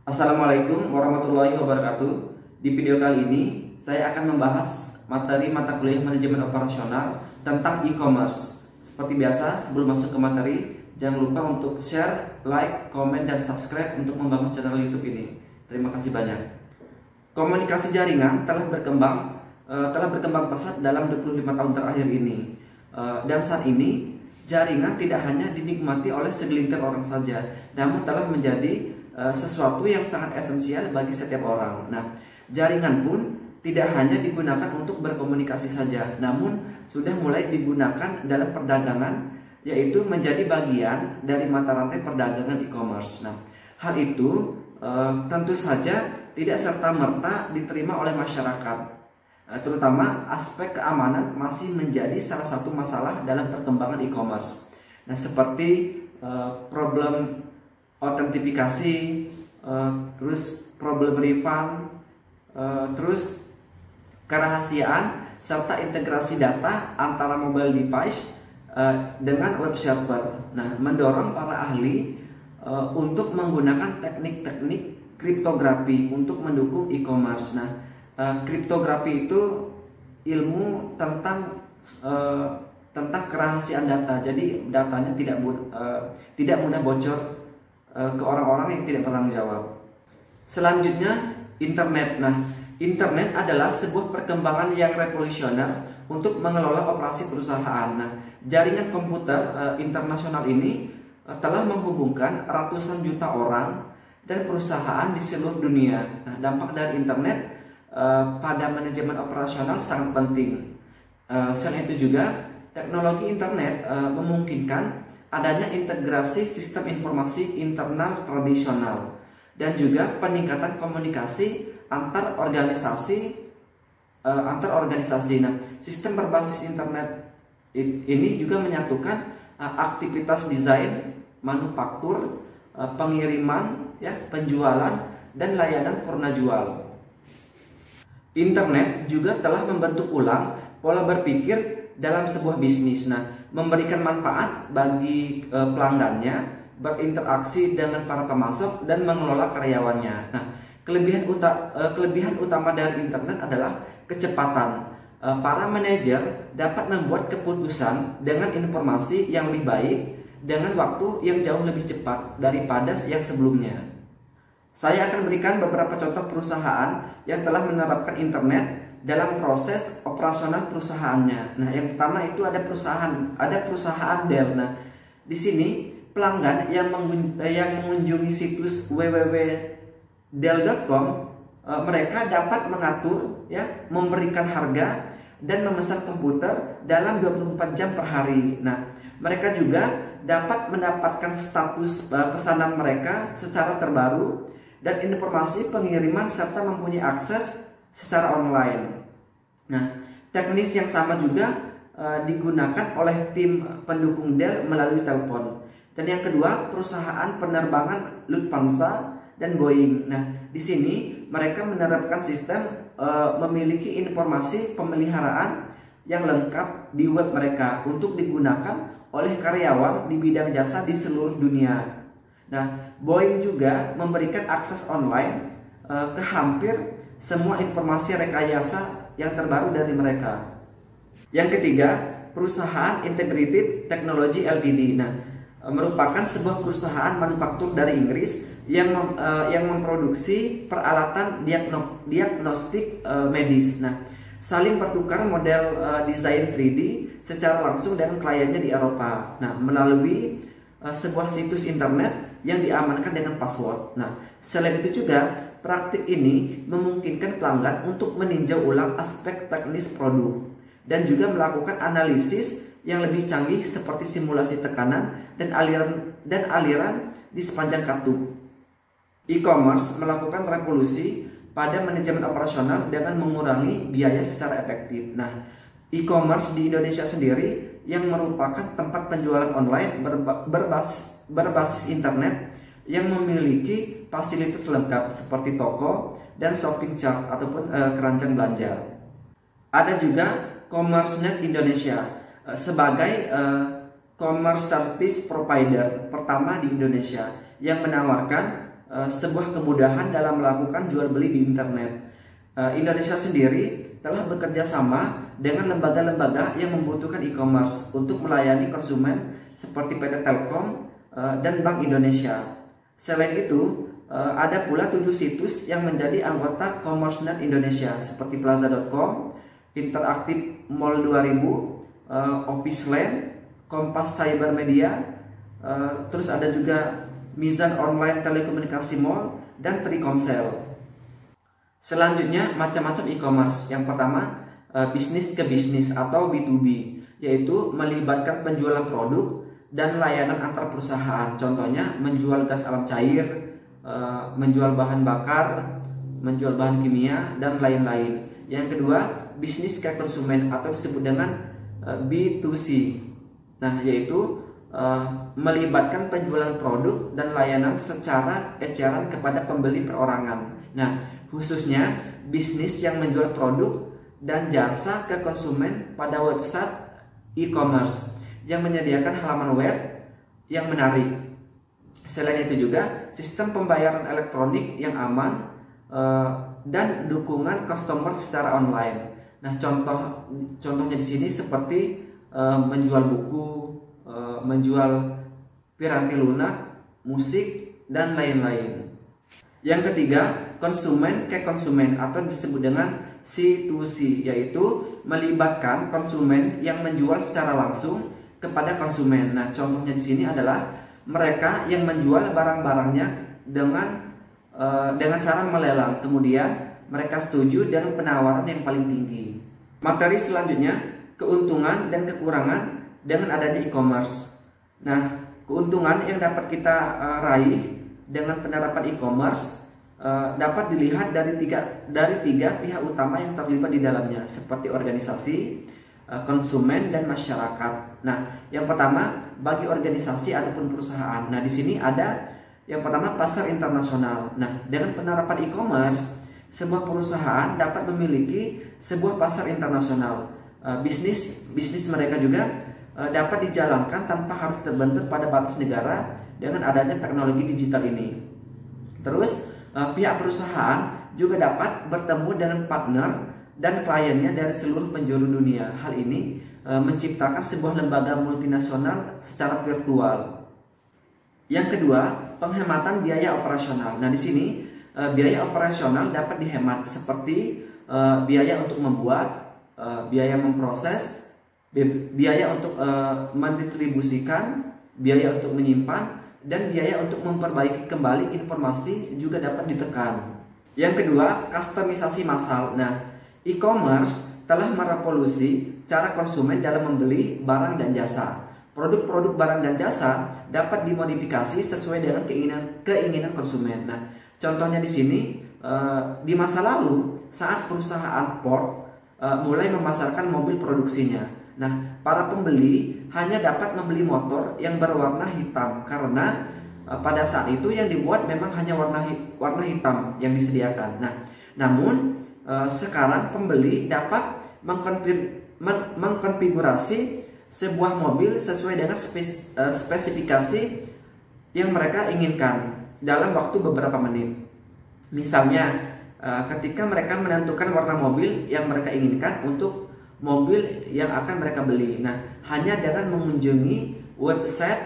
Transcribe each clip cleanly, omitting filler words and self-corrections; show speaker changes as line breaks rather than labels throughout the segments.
Assalamualaikum warahmatullahi wabarakatuh. Di video kali ini saya akan membahas materi mata kuliah manajemen operasional tentang e-commerce. Seperti biasa, sebelum masuk ke materi, jangan lupa untuk share, like, komen, dan subscribe untuk membangun channel YouTube ini. Terima kasih banyak. Komunikasi jaringan telah berkembang pesat dalam 25 tahun terakhir ini. Dan saat ini jaringan tidak hanya dinikmati oleh segelintir orang saja, namun telah menjadi sesuatu yang sangat esensial bagi setiap orang. Nah, jaringan pun tidak hanya digunakan untuk berkomunikasi saja, namun sudah mulai digunakan dalam perdagangan, yaitu menjadi bagian dari mata rantai perdagangan e-commerce. Nah, hal itu tentu saja tidak serta-merta diterima oleh masyarakat. Terutama aspek keamanan masih menjadi salah satu masalah dalam perkembangan e-commerce. Nah, seperti problem autentifikasi, terus problem refund, terus kerahasiaan serta integrasi data antara mobile device dengan web server. Nah, mendorong para ahli untuk menggunakan teknik-teknik kriptografi untuk mendukung e-commerce. Nah, kriptografi itu ilmu tentang kerahasiaan data. Jadi datanya tidak mudah bocor ke orang-orang yang tidak bertanggung jawab. Selanjutnya, internet. Nah, internet adalah sebuah perkembangan yang revolusioner untuk mengelola operasi perusahaan. Nah, jaringan komputer internasional ini telah menghubungkan ratusan juta orang dan perusahaan di seluruh dunia. Nah, dampak dari internet pada manajemen operasional sangat penting. Selain itu juga, teknologi internet memungkinkan adanya integrasi sistem informasi internal tradisional dan juga peningkatan komunikasi antar organisasi. Nah, sistem berbasis internet ini juga menyatukan aktivitas desain, manufaktur, pengiriman, penjualan, dan layanan purna jual. Internet juga telah membentuk ulang pola berpikir dalam sebuah bisnis. Nah, memberikan manfaat bagi pelanggannya, berinteraksi dengan para pemasok, dan mengelola karyawannya. Nah, kelebihan utama dari internet adalah kecepatan. Para manajer dapat membuat keputusan dengan informasi yang lebih baik dengan waktu yang jauh lebih cepat daripada yang sebelumnya. Saya akan berikan beberapa contoh perusahaan yang telah menerapkan internet dalam proses operasional perusahaannya. Nah, yang pertama itu ada perusahaan Dell. Nah, di sini pelanggan yang mengunjungi situs www.dell.com, mereka dapat mengatur, memberikan harga dan memesan komputer dalam 24 jam per hari. Nah, mereka juga dapat mendapatkan status pesanan mereka secara terbaru dan informasi pengiriman serta mempunyai akses secara online. Nah, teknis yang sama juga digunakan oleh tim pendukung Dell melalui telepon. Dan yang kedua, perusahaan penerbangan Lufthansa dan Boeing. Nah, di sini mereka menerapkan sistem memiliki informasi pemeliharaan yang lengkap di web mereka untuk digunakan oleh karyawan di bidang jasa di seluruh dunia. Nah, Boeing juga memberikan akses online ke hampir semua informasi rekayasa yang terbaru dari mereka. Yang ketiga, perusahaan Integrated Technology Ltd. Nah, merupakan sebuah perusahaan manufaktur dari Inggris yang memproduksi peralatan diagnostik medis. Nah, saling bertukar model desain 3D secara langsung dengan kliennya di Eropa. Nah, melalui sebuah situs internet yang diamankan dengan password. Nah, selain itu juga praktik ini memungkinkan pelanggan untuk meninjau ulang aspek teknis produk dan juga melakukan analisis yang lebih canggih seperti simulasi tekanan dan aliran di sepanjang katup. E-commerce melakukan revolusi pada manajemen operasional dengan mengurangi biaya secara efektif. Nah, e-commerce di Indonesia sendiri yang merupakan tempat penjualan online berbasis internet yang memiliki fasilitas lengkap seperti toko dan shopping cart ataupun keranjang belanja. Ada juga CommerceNet Indonesia sebagai commerce service provider pertama di Indonesia yang menawarkan sebuah kemudahan dalam melakukan jual beli di internet. Indonesia sendiri telah bekerja sama dengan lembaga-lembaga yang membutuhkan e-commerce untuk melayani konsumen seperti PT Telkom dan Bank Indonesia. Selain itu, ada pula 7 situs yang menjadi anggota CommerceNet Indonesia seperti Plaza.com, Interaktif Mall 2000, Officeland, Kompas Cyber Media, terus ada juga Mizan Online Telekomunikasi Mall, dan Trikomsel. Selanjutnya macam-macam e-commerce. Yang pertama bisnis ke bisnis atau B2B, yaitu melibatkan penjualan produk dan layanan antar perusahaan. Contohnya menjual gas alam cair, menjual bahan bakar, menjual bahan kimia, dan lain-lain. Yang kedua bisnis ke konsumen atau disebut dengan B2C. Nah, yaitu melibatkan penjualan produk dan layanan secara eceran kepada pembeli perorangan. Nah, khususnya bisnis yang menjual produk dan jasa ke konsumen pada website e-commerce yang menyediakan halaman web yang menarik. Selain itu juga sistem pembayaran elektronik yang aman dan dukungan customer secara online. Nah, contohnya di sini seperti menjual buku, menjual piranti lunak, musik, dan lain-lain. Yang ketiga, konsumen ke konsumen atau disebut dengan C2C, yaitu melibatkan konsumen yang menjual secara langsung kepada konsumen. Nah, contohnya di sini adalah mereka yang menjual barang-barangnya dengan cara melelang, kemudian mereka setuju dengan penawaran yang paling tinggi. Materi selanjutnya, keuntungan dan kekurangan dengan adanya e-commerce. Nah, keuntungan yang dapat kita raih dengan penerapan e-commerce dapat dilihat dari tiga pihak utama yang terlibat di dalamnya, seperti organisasi, konsumen, dan masyarakat. Nah, yang pertama bagi organisasi ataupun perusahaan. Nah, di sini ada yang pertama pasar internasional. Nah, dengan penerapan e-commerce, sebuah perusahaan dapat memiliki sebuah pasar internasional. Bisnis mereka juga dapat dijalankan tanpa harus terbentur pada batas negara dengan adanya teknologi digital ini. Terus pihak perusahaan juga dapat bertemu dengan partner dan kliennya dari seluruh penjuru dunia. Hal ini menciptakan sebuah lembaga multinasional secara virtual. Yang kedua, penghematan biaya operasional. Nah, di sini biaya operasional dapat dihemat seperti biaya untuk membuat, biaya memproses, biaya untuk mendistribusikan, biaya untuk menyimpan, dan biaya untuk memperbaiki kembali informasi juga dapat ditekan. Yang kedua, kustomisasi massal. Nah, e-commerce telah merevolusi cara konsumen dalam membeli barang dan jasa. Produk-produk barang dan jasa dapat dimodifikasi sesuai dengan keinginan konsumen. Nah, contohnya di sini di masa lalu saat perusahaan Ford mulai memasarkan mobil produksinya. Nah, para pembeli hanya dapat membeli motor yang berwarna hitam karena pada saat itu yang dibuat memang hanya warna hitam yang disediakan. Nah, namun sekarang pembeli dapat mengkonfigurasi sebuah mobil sesuai dengan spesifikasi yang mereka inginkan dalam waktu beberapa menit. Misalnya, ketika mereka menentukan warna mobil yang mereka inginkan untuk mobil yang akan mereka beli. Nah, hanya dengan mengunjungi website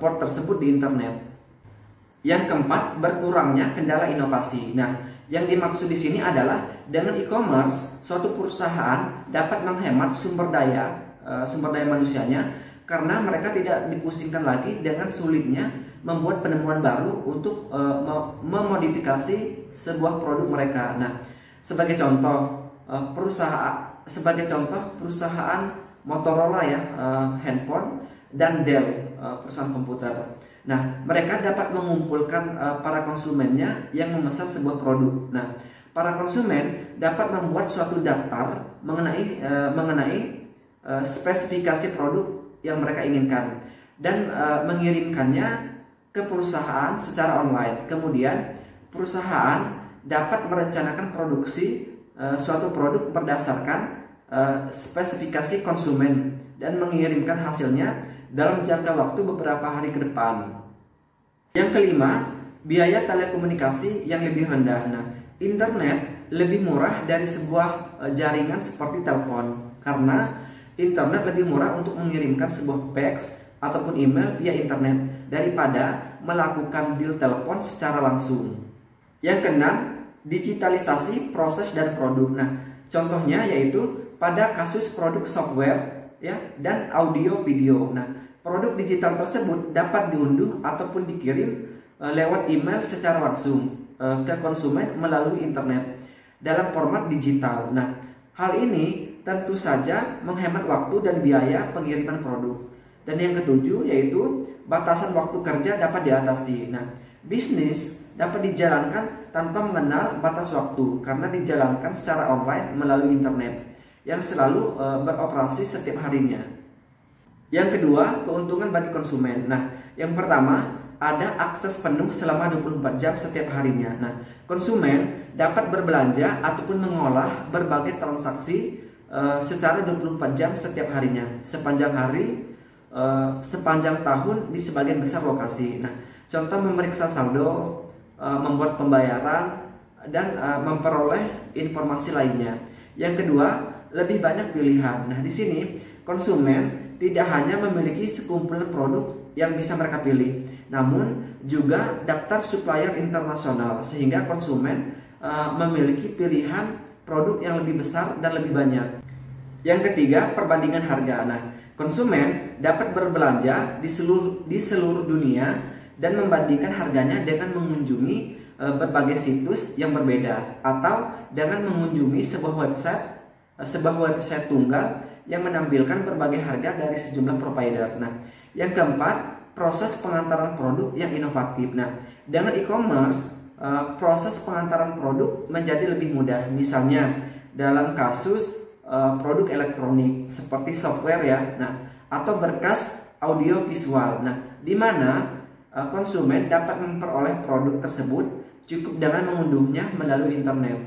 Ford tersebut di internet. Yang keempat, berkurangnya kendala inovasi. Nah, yang dimaksud di sini adalah dengan e-commerce, suatu perusahaan dapat menghemat sumber daya manusianya karena mereka tidak dipusingkan lagi dengan sulitnya membuat penemuan baru untuk memodifikasi sebuah produk mereka. Nah, sebagai contoh perusahaan Motorola ya, handphone, dan Dell, perusahaan komputer. Nah, mereka dapat mengumpulkan para konsumennya yang memesan sebuah produk. Nah, para konsumen dapat membuat suatu daftar mengenai spesifikasi produk yang mereka inginkan dan mengirimkannya ke perusahaan secara online. Kemudian perusahaan dapat merencanakan produksi suatu produk berdasarkan spesifikasi konsumen dan mengirimkan hasilnya dalam jangka waktu beberapa hari ke depan. Yang kelima, biaya telekomunikasi yang lebih rendah. Nah, internet lebih murah dari sebuah jaringan seperti telepon, karena internet lebih murah untuk mengirimkan sebuah fax ataupun email via internet daripada melakukan deal telepon secara langsung. Yang keenam, digitalisasi proses dan produk. Nah, contohnya yaitu pada kasus produk software ya dan audio video. Nah, produk digital tersebut dapat diunduh ataupun dikirim lewat email secara langsung ke konsumen melalui internet dalam format digital. Nah, hal ini tentu saja menghemat waktu dan biaya pengiriman produk. Dan yang ketujuh yaitu batasan waktu kerja dapat diatasi. Nah, bisnis dapat dijalankan tanpa mengenal batas waktu karena dijalankan secara online melalui internet yang selalu beroperasi setiap harinya. Yang kedua, keuntungan bagi konsumen. Nah, yang pertama, ada akses penuh selama 24 jam setiap harinya. Nah, konsumen dapat berbelanja ataupun mengolah berbagai transaksi secara 24 jam setiap harinya, sepanjang hari, sepanjang tahun di sebagian besar lokasi. Nah, contoh memeriksa saldo, membuat pembayaran, dan memperoleh informasi lainnya. Yang kedua, lebih banyak pilihan. Nah, di sini konsumen tidak hanya memiliki sekumpulan produk yang bisa mereka pilih, namun juga daftar supplier internasional sehingga konsumen memiliki pilihan produk yang lebih besar dan lebih banyak. Yang ketiga, perbandingan harga. Nah, konsumen dapat berbelanja di seluruh dunia dan membandingkan harganya dengan mengunjungi berbagai situs yang berbeda atau dengan mengunjungi sebuah website tunggal yang menampilkan berbagai harga dari sejumlah provider. Nah, yang keempat, proses pengantaran produk yang inovatif. Nah, dengan e-commerce, proses pengantaran produk menjadi lebih mudah. Misalnya dalam kasus produk elektronik seperti software ya, nah, atau berkas audio visual. Nah, di mana konsumen dapat memperoleh produk tersebut cukup dengan mengunduhnya melalui internet.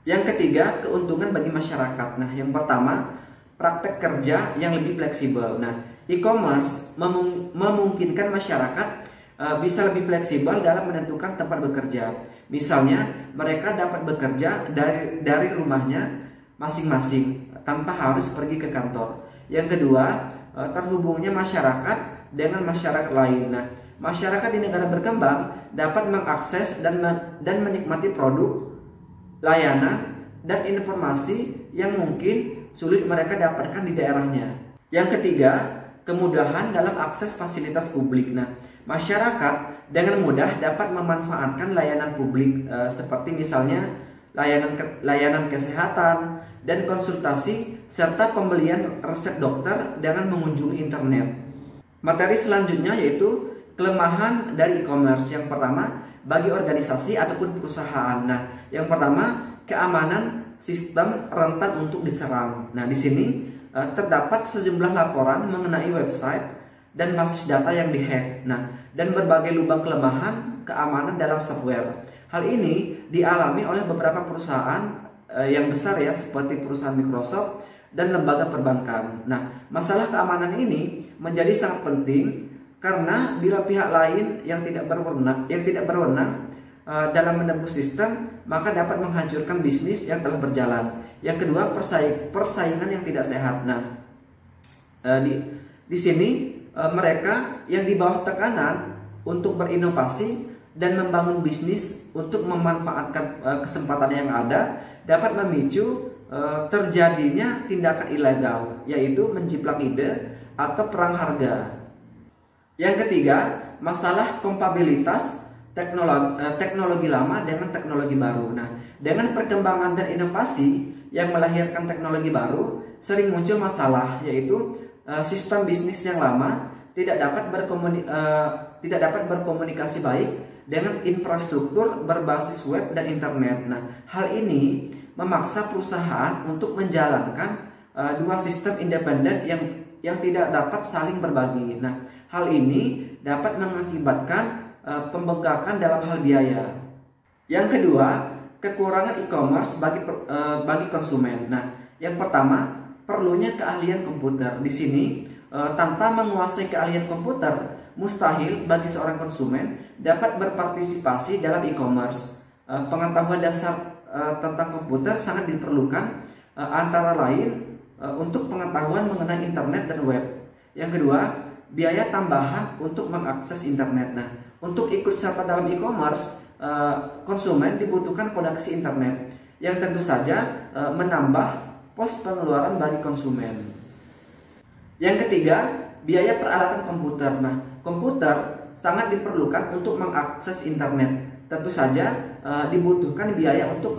Yang ketiga, keuntungan bagi masyarakat. Nah, yang pertama, praktek kerja yang lebih fleksibel. Nah, e-commerce memungkinkan masyarakat bisa lebih fleksibel dalam menentukan tempat bekerja. Misalnya, mereka dapat bekerja dari rumahnya masing-masing tanpa harus pergi ke kantor. Yang kedua, terhubungnya masyarakat dengan masyarakat lain. Nah, masyarakat di negara berkembang dapat mengakses dan menikmati produk, layanan, dan informasi yang mungkin sulit mereka dapatkan di daerahnya. Yang ketiga, kemudahan dalam akses fasilitas publik. Nah, masyarakat dengan mudah dapat memanfaatkan layanan publik seperti misalnya layanan kesehatan dan konsultasi serta pembelian resep dokter dengan mengunjungi internet. Materi selanjutnya yaitu kelemahan dari e-commerce. Yang pertama, bagi organisasi ataupun perusahaan. Nah, yang pertama, keamanan sistem rentan untuk diserang. Nah, di sini terdapat sejumlah laporan mengenai website dan basis data yang dihack. Nah, dan berbagai lubang kelemahan keamanan dalam software. Hal ini dialami oleh beberapa perusahaan yang besar ya, seperti perusahaan Microsoft dan lembaga perbankan. Nah, masalah keamanan ini menjadi sangat penting karena bila pihak lain yang tidak berwenang dalam menembus sistem, maka dapat menghancurkan bisnis yang telah berjalan. Yang kedua, persaingan yang tidak sehat. Nah, di sini mereka yang di bawah tekanan untuk berinovasi dan membangun bisnis untuk memanfaatkan kesempatan yang ada dapat memicu terjadinya tindakan ilegal, yaitu menjiplak ide atau perang harga. Yang ketiga, masalah kompatibilitas teknologi lama dengan teknologi baru. Nah, dengan perkembangan dan inovasi yang melahirkan teknologi baru, sering muncul masalah, yaitu sistem bisnis yang lama tidak dapat berkomunikasi baik dengan infrastruktur berbasis web dan internet. Nah, hal ini memaksa perusahaan untuk menjalankan dua sistem independen yang tidak dapat saling berbagi. Nah, hal ini dapat mengakibatkan pembengkakan dalam hal biaya. Yang kedua, kekurangan e-commerce bagi konsumen. Nah, yang pertama, perlunya keahlian komputer. Di sini tanpa menguasai keahlian komputer, mustahil bagi seorang konsumen dapat berpartisipasi dalam e-commerce. Pengetahuan dasar tentang komputer sangat diperlukan, antara lain untuk pengetahuan mengenai internet dan web. Yang kedua, biaya tambahan untuk mengakses internet. Nah, untuk ikut serta dalam e-commerce, konsumen dibutuhkan koneksi internet yang tentu saja menambah pos pengeluaran bagi konsumen. Yang ketiga, biaya peralatan komputer. Nah, komputer sangat diperlukan untuk mengakses internet. Tentu saja dibutuhkan biaya untuk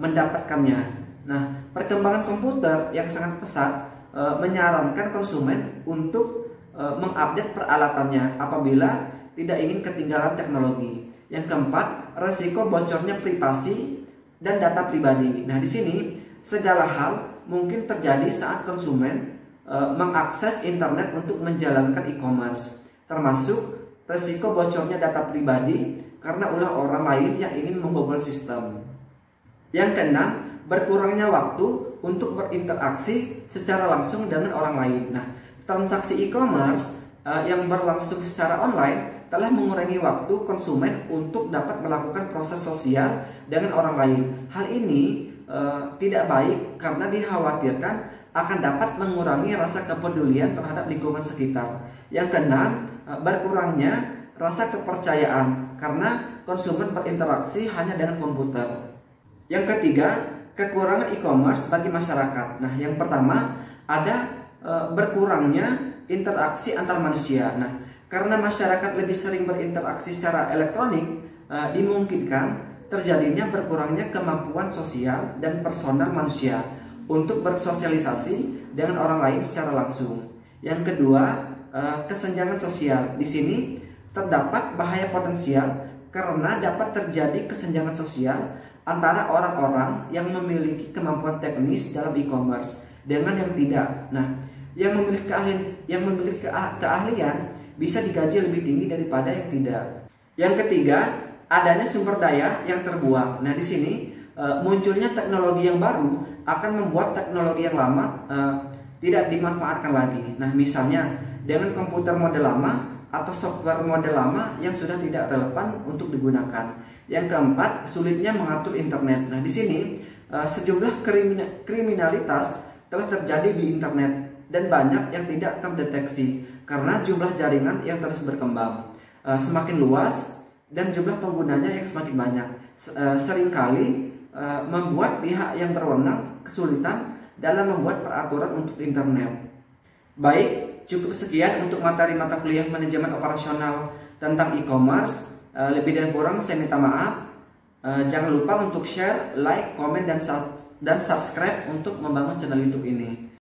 mendapatkannya. Nah, perkembangan komputer yang sangat pesat menyarankan konsumen untuk mengupdate peralatannya apabila tidak ingin ketinggalan teknologi. Yang keempat, resiko bocornya privasi dan data pribadi. Nah, di sini segala hal mungkin terjadi saat konsumen mengakses internet untuk menjalankan e-commerce, termasuk resiko bocornya data pribadi karena ulah orang lain yang ingin membobol sistem. Yang keenam, berkurangnya waktu untuk berinteraksi secara langsung dengan orang lain. Nah, transaksi e-commerce yang berlangsung secara online telah mengurangi waktu konsumen untuk dapat melakukan proses sosial dengan orang lain. Hal ini tidak baik karena dikhawatirkan akan dapat mengurangi rasa kepedulian terhadap lingkungan sekitar. Yang keenam, berkurangnya rasa kepercayaan karena konsumen berinteraksi hanya dengan komputer. Yang ketiga, kekurangan e-commerce bagi masyarakat. Nah, yang pertama ada berkurangnya interaksi antar manusia. Nah, karena masyarakat lebih sering berinteraksi secara elektronik, dimungkinkan terjadinya berkurangnya kemampuan sosial dan personal manusia untuk bersosialisasi dengan orang lain secara langsung. Yang kedua, kesenjangan sosial. Di sini terdapat bahaya potensial karena dapat terjadi kesenjangan sosial antara orang-orang yang memiliki kemampuan teknis dalam e-commerce dengan yang tidak. Nah, yang memiliki keahlian bisa digaji lebih tinggi daripada yang tidak. Yang ketiga, adanya sumber daya yang terbuang. Nah, di sini munculnya teknologi yang baru akan membuat teknologi yang lama tidak dimanfaatkan lagi. Nah, misalnya dengan komputer model lama atau software model lama yang sudah tidak relevan untuk digunakan. Yang keempat, sulitnya mengatur internet. Nah, di sini sejumlah kriminalitas telah terjadi di internet dan banyak yang tidak terdeteksi karena jumlah jaringan yang terus berkembang semakin luas dan jumlah penggunanya yang semakin banyak. Seringkali membuat pihak yang berwenang kesulitan dalam membuat peraturan untuk internet. Baik, cukup sekian untuk materi mata kuliah manajemen operasional tentang e-commerce. Lebih dan kurang saya minta maaf. Jangan lupa untuk share, like, komen, dan subscribe untuk membangun channel YouTube ini.